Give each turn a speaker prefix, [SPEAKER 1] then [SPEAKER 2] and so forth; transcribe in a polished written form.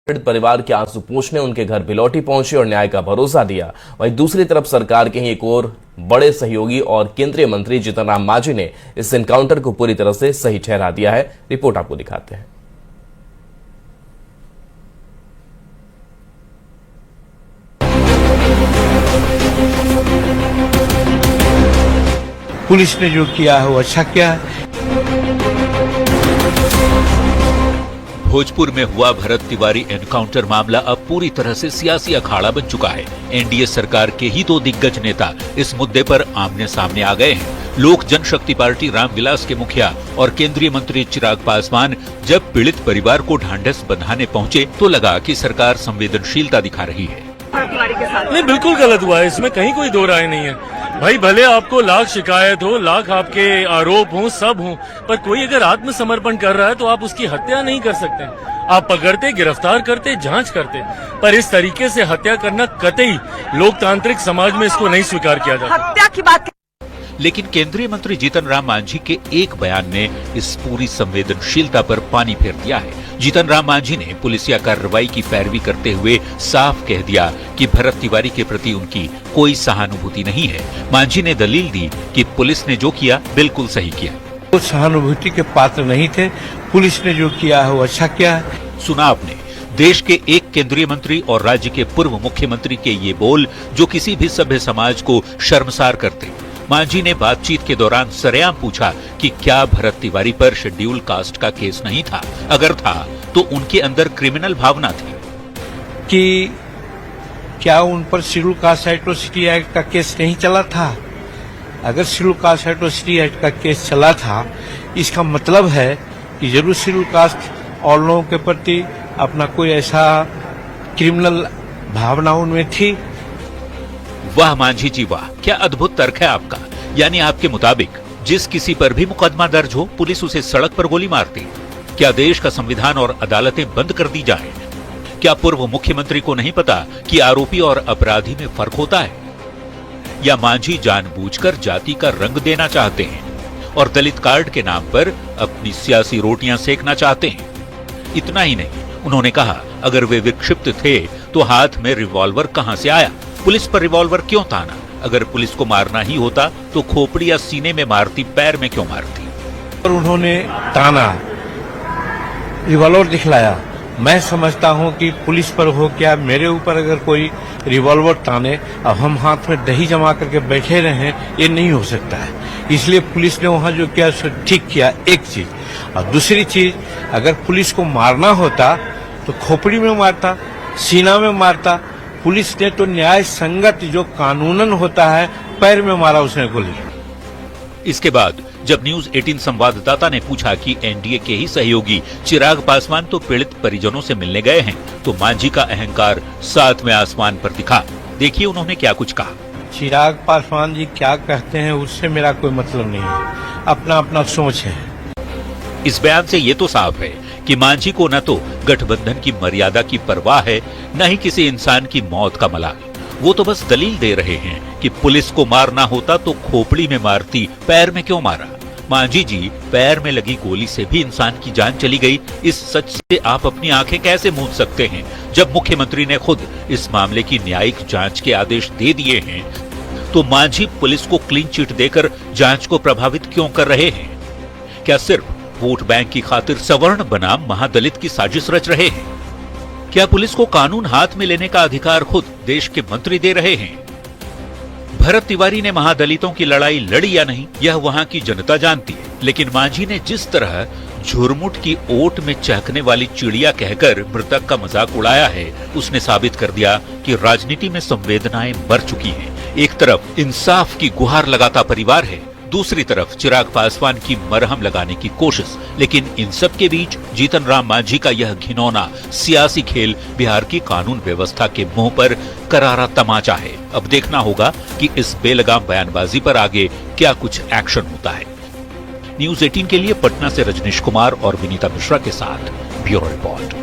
[SPEAKER 1] पीड़ित परिवार के आंसू पोंछने उनके घर बिलौटी पहुंचे और न्याय का भरोसा दिया। वहीं दूसरी तरफ सरकार के ही एक और बड़े सहयोगी और केंद्रीय मंत्री जीतन राम मांझी ने इस एनकाउंटर को पूरी तरह से सही ठहरा दिया है। रिपोर्ट आपको दिखाते हैं।
[SPEAKER 2] पुलिस ने जो किया है वो अच्छा किया है।
[SPEAKER 3] भोजपुर में हुआ भरत तिवारी एनकाउंटर मामला अब पूरी तरह से सियासी अखाड़ा बन चुका है। एनडीए सरकार के ही दो दिग्गज नेता इस मुद्दे पर आमने सामने आ गए हैं। लोक जनशक्ति पार्टी रामविलास के मुखिया और केंद्रीय मंत्री चिराग पासवान जब पीड़ित परिवार को ढांढस बंधाने पहुंचे तो लगा कि सरकार संवेदनशीलता दिखा रही है।
[SPEAKER 4] नहीं, बिल्कुल गलत हुआ है, इसमें कहीं कोई दो राय नहीं है। भाई भले आपको लाख शिकायत हो, लाख आपके आरोप हो, सब हो, पर कोई अगर आत्मसमर्पण कर रहा है तो आप उसकी हत्या नहीं कर सकते। आप पकड़ते, गिरफ्तार करते, जांच करते, पर इस तरीके से हत्या करना कतई लोकतांत्रिक समाज में इसको नहीं स्वीकार किया जाता।
[SPEAKER 5] हत्या की बात।
[SPEAKER 3] लेकिन केंद्रीय मंत्री जीतन राम मांझी के एक बयान ने इस पूरी संवेदनशीलता पर पानी फेर दिया है। जीतन राम मांझी ने पुलिसिया कार्रवाई की पैरवी करते हुए साफ कह दिया कि भरत तिवारी के प्रति उनकी कोई सहानुभूति नहीं है। मांझी ने दलील दी कि पुलिस ने जो किया बिल्कुल सही किया।
[SPEAKER 2] वो सहानुभूति के पात्र नहीं थे। पुलिस ने जो किया है वो अच्छा किया है।
[SPEAKER 3] सुना आपने देश के एक केंद्रीय मंत्री और राज्य के पूर्व मुख्यमंत्री के ये बोल जो किसी भी सभ्य समाज को शर्मसार करते। मांझी ने बातचीत के दौरान सरेआम पूछा कि क्या भरत तिवारी पर शेड्यूल कास्ट का केस नहीं था, अगर था तो उनके अंदर क्रिमिनल भावना थी
[SPEAKER 2] कि क्या उन पर शेड्यूल कास्ट एट्रोसिटी एक्ट का केस नहीं चला था। अगर शेड्यूल कास्ट एट्रोसिटी एक्ट का केस चला था, इसका मतलब है कि जरूर शेड्यूल कास्ट और लोगों के प्रति अपना कोई ऐसा क्रिमिनल भावना उनमें थी।
[SPEAKER 3] वाह मांझी जी वाह, क्या अद्भुत तर्क है आपका। यानी आपके मुताबिक जिस किसी पर भी मुकदमा दर्ज हो पुलिस उसे सड़क पर गोली मारती। क्या देश का संविधान और अदालतें बंद कर दी जाएं? क्या पूर्व मुख्यमंत्री को नहीं पता कि आरोपी और अपराधी में फर्क होता है? या मांझी जानबूझकर जाति का रंग देना चाहते हैं और दलित कार्ड के नाम पर अपनी सियासी रोटियां सेकना चाहते हैं? इतना ही नहीं, उन्होंने कहा अगर वे विक्षिप्त थे तो हाथ में रिवॉल्वर कहां से आया? पुलिस पर रिवॉल्वर क्यों ताना? अगर पुलिस को मारना ही होता तो खोपड़ी या सीने में मारती, पैर में क्यों मारती?
[SPEAKER 2] और उन्होंने ताना, रिवॉल्वर दिखलाया। मैं समझता हूं कि पुलिस पर हो क्या मेरे ऊपर अगर कोई रिवॉल्वर ताने अब हम हाथ में दही जमा करके बैठे रहे, ये नहीं हो सकता है। इसलिए पुलिस ने वहां जो किया सो ठीक किया, एक चीज। और दूसरी चीज, अगर पुलिस को मारना होता तो खोपड़ी में मारता, सीना में मारता। पुलिस ने तो न्याय संगत जो कानूनन होता है पैर में मारा उसने गोली।
[SPEAKER 3] इसके बाद जब न्यूज 18 संवाददाता ने पूछा कि एनडीए के ही सहयोगी चिराग पासवान तो पीड़ित परिजनों से मिलने गए हैं, तो मांझी का अहंकार सातवें आसमान पर दिखा। देखिए उन्होंने क्या कुछ कहा।
[SPEAKER 2] चिराग पासवान जी क्या कहते हैं उससे मेरा कोई मतलब नहीं है, अपना अपना सोच है।
[SPEAKER 3] इस बयान से ये तो साफ है कि मांझी को न तो गठबंधन की मर्यादा की परवाह है, न ही किसी इंसान की मौत का मलाल। वो तो बस दलील दे रहे हैं कि पुलिस को मारना होता तो खोपड़ी में मारती, पैर में क्यों मारा? मांझी जी, पैर में लगी गोली से भी इंसान की जान चली गई। इस सच से आप अपनी आंखें कैसे मूंद सकते हैं जब मुख्यमंत्री ने खुद इस मामले की न्यायिक जांच के आदेश दे दिए हैं? तो मांझी पुलिस को क्लीन चिट देकर जांच को प्रभावित क्यों कर रहे हैं? क्या सिर्फ वोट बैंक की खातिर सवर्ण बनाम महादलित की साजिश रच रहे हैं? क्या पुलिस को कानून हाथ में लेने का अधिकार खुद देश के मंत्री दे रहे हैं? भरत तिवारी ने महादलितों की लड़ाई लड़ी या नहीं, यह वहां की जनता जानती है। लेकिन मांझी ने जिस तरह झुरमुट की ओट में चहकने वाली चिड़िया कहकर मृतक का मजाक उड़ाया है, उसने साबित कर दिया कि राजनीति में संवेदनाएं मर चुकी हैं। एक तरफ इंसाफ की गुहार लगाता परिवार है, दूसरी तरफ चिराग पासवान की मरहम लगाने की कोशिश। लेकिन इन सब के बीच जीतन राम मांझी का यह घिनौना सियासी खेल बिहार की कानून व्यवस्था के मुंह पर करारा तमाचा है। अब देखना होगा कि इस बेलगाम बयानबाजी पर आगे क्या कुछ एक्शन होता है। न्यूज 18 के लिए पटना से रजनीश कुमार और विनीता मिश्रा के साथ ब्यूरो रिपोर्ट।